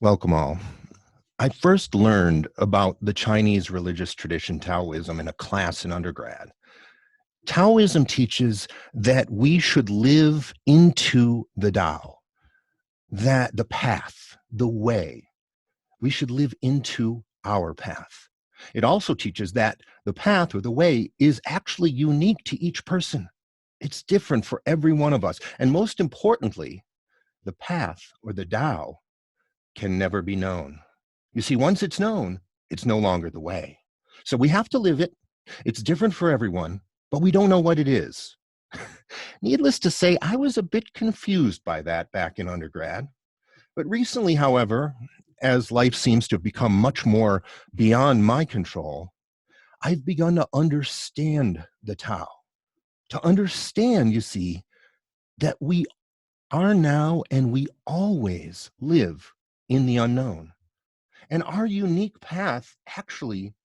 Welcome all. I first learned about the Chinese religious tradition Taoism in a class in undergrad. Taoism teaches that we should live into the Tao, that the path, the way, we should live into our path. It also teaches that the path or the way is actually unique to each person. It's different for every one of us. And most importantly, the path or the Tao can never be known. You see, once it's known, it's no longer the way. So we have to live it. It's different for everyone, but we don't know what it is. Needless to say, I was a bit confused by that back in undergrad. But recently, however, as life seems to have become much more beyond my control, I've begun to understand the Tao. To understand, you see, that we are now and we always live in the unknown. And our unique path actually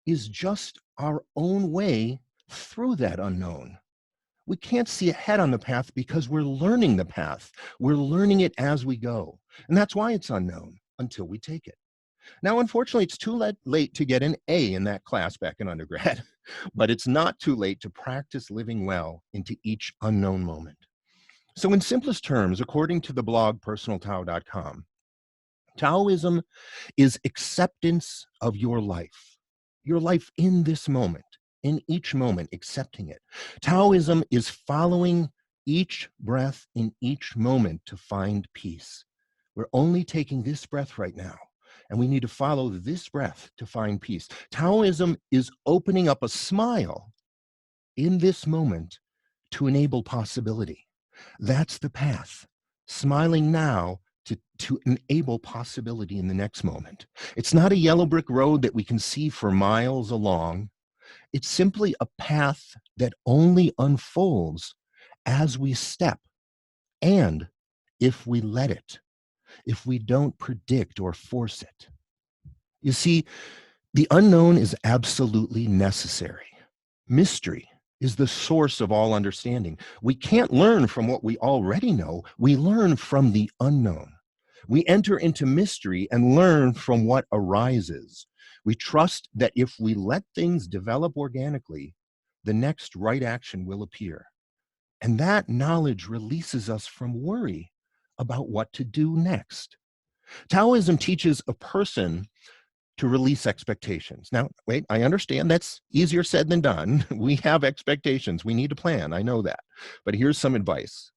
is just our own way through that unknown. We can't see ahead on the path because we're learning the path. We're learning it as we go. And that's why it's unknown until we take it. Now, unfortunately, it's too late to get an A in that class back in undergrad, but it's not too late to practice living well into each unknown moment. So, in simplest terms, according to the blog personaltao.com, Taoism is acceptance of your life in this moment, in each moment, accepting it. Taoism is following each breath in each moment to find peace. We're only taking this breath right now, and we need to follow this breath to find peace. Taoism is opening up a smile in this moment to enable possibility. That's the path. Smiling now to enable possibility in the next moment. It's not a yellow brick road that we can see for miles along. It's simply a path that only unfolds as we step and if we let it, if we don't predict or force it. You see, the unknown is absolutely necessary. Mystery is the source of all understanding. We can't learn from what we already know. We learn from the unknown. We enter into mystery and learn from what arises. We trust that if we let things develop organically, the next right action will appear. And that knowledge releases us from worry about what to do next. Taoism teaches a person to release expectations. Now, wait, I understand that's easier said than done. We have expectations. We need to plan. I know that. But here's some advice.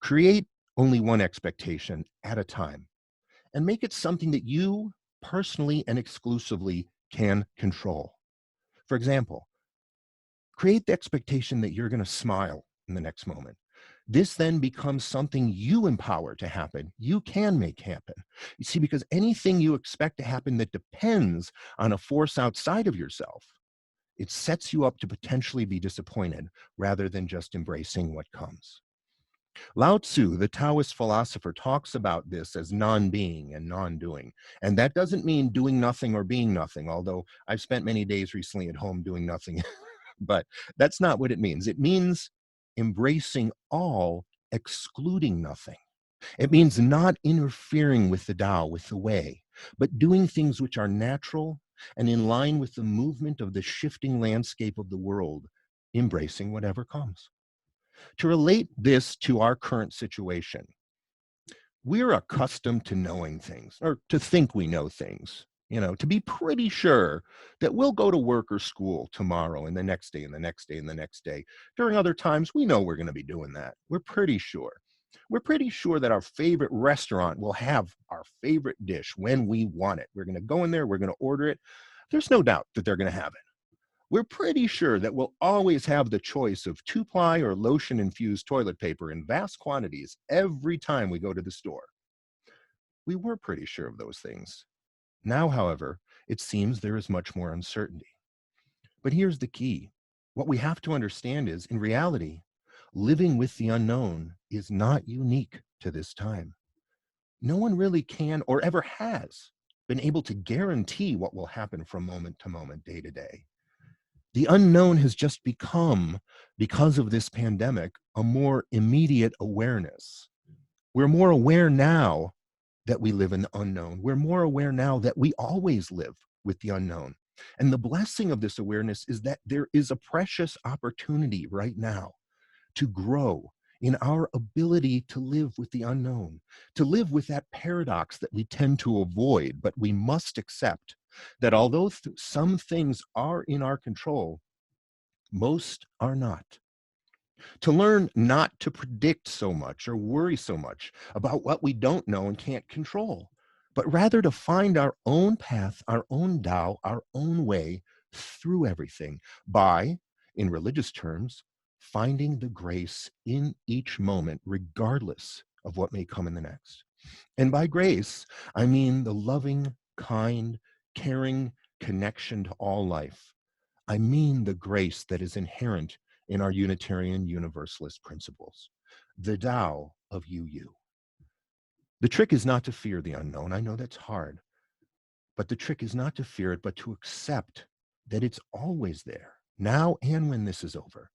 Create only one expectation at a time and make it something that you personally and exclusively can control. For example, create the expectation that you're going to smile in the next moment. This then becomes something you empower to happen. You can make happen. You see, because anything you expect to happen that depends on a force outside of yourself, it sets you up to potentially be disappointed rather than just embracing what comes. Lao Tzu, the Taoist philosopher, talks about this as non-being and non-doing. And that doesn't mean doing nothing or being nothing, although I've spent many days recently at home doing nothing. But that's not what it means. It means embracing all, excluding nothing. It means not interfering with the Tao, with the way, but doing things which are natural and in line with the movement of the shifting landscape of the world, embracing whatever comes. To relate this to our current situation, we're accustomed to knowing things or to think we know things, to be pretty sure that we'll go to work or school tomorrow and the next day and the next day and the next day. During other times, we know we're going to be doing that. We're pretty sure. We're pretty sure that our favorite restaurant will have our favorite dish when we want it. We're going to go in there, we're going to order it. There's no doubt that they're going to have it. We're pretty sure that we'll always have the choice of 2-ply or lotion-infused toilet paper in vast quantities every time we go to the store. We were pretty sure of those things. Now, however, it seems there is much more uncertainty. But here's the key. What we have to understand is, in reality, living with the unknown is not unique to this time. No one really can or ever has been able to guarantee what will happen from moment to moment, day to day. The unknown has just become, because of this pandemic, a more immediate awareness. We're more aware now that we live in the unknown. We're more aware now that we always live with the unknown. And the blessing of this awareness is that there is a precious opportunity right now to grow in our ability to live with the unknown, to live with that paradox that we tend to avoid, but we must accept that although some things are in our control, most are not. To learn not to predict so much or worry so much about what we don't know and can't control, but rather to find our own path, our own Tao, our own way through everything by, in religious terms, finding the grace in each moment, regardless of what may come in the next. And by grace, I mean the loving, kind, caring connection to all life. I mean the grace that is inherent in our Unitarian Universalist principles, the Tao of you. The trick is not to fear the unknown. I know that's hard, but the trick is not to fear it, but to accept that it's always there, now and when this is over.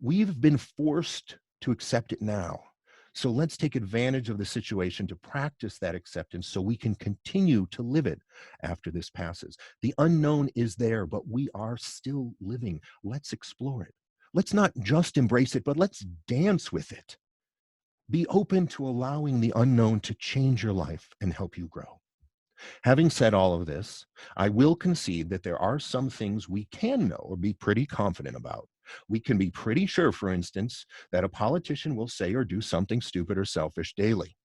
We've been forced to accept it now. So let's take advantage of the situation to practice that acceptance so we can continue to live it after this passes. The unknown is there, but we are still living. Let's explore it. Let's not just embrace it, but let's dance with it. Be open to allowing the unknown to change your life and help you grow. Having said all of this, I will concede that there are some things we can know or be pretty confident about. We can be pretty sure, for instance, that a politician will say or do something stupid or selfish daily.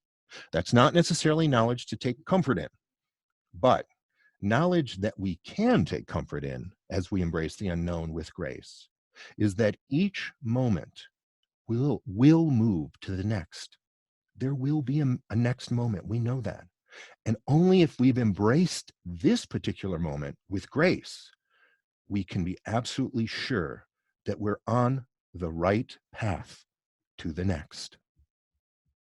That's not necessarily knowledge to take comfort in, but knowledge that we can take comfort in as we embrace the unknown with grace is that each moment will move to the next. There will be a next moment. We know that. And only if we've embraced this particular moment with grace, we can be absolutely sure that we're on the right path to the next.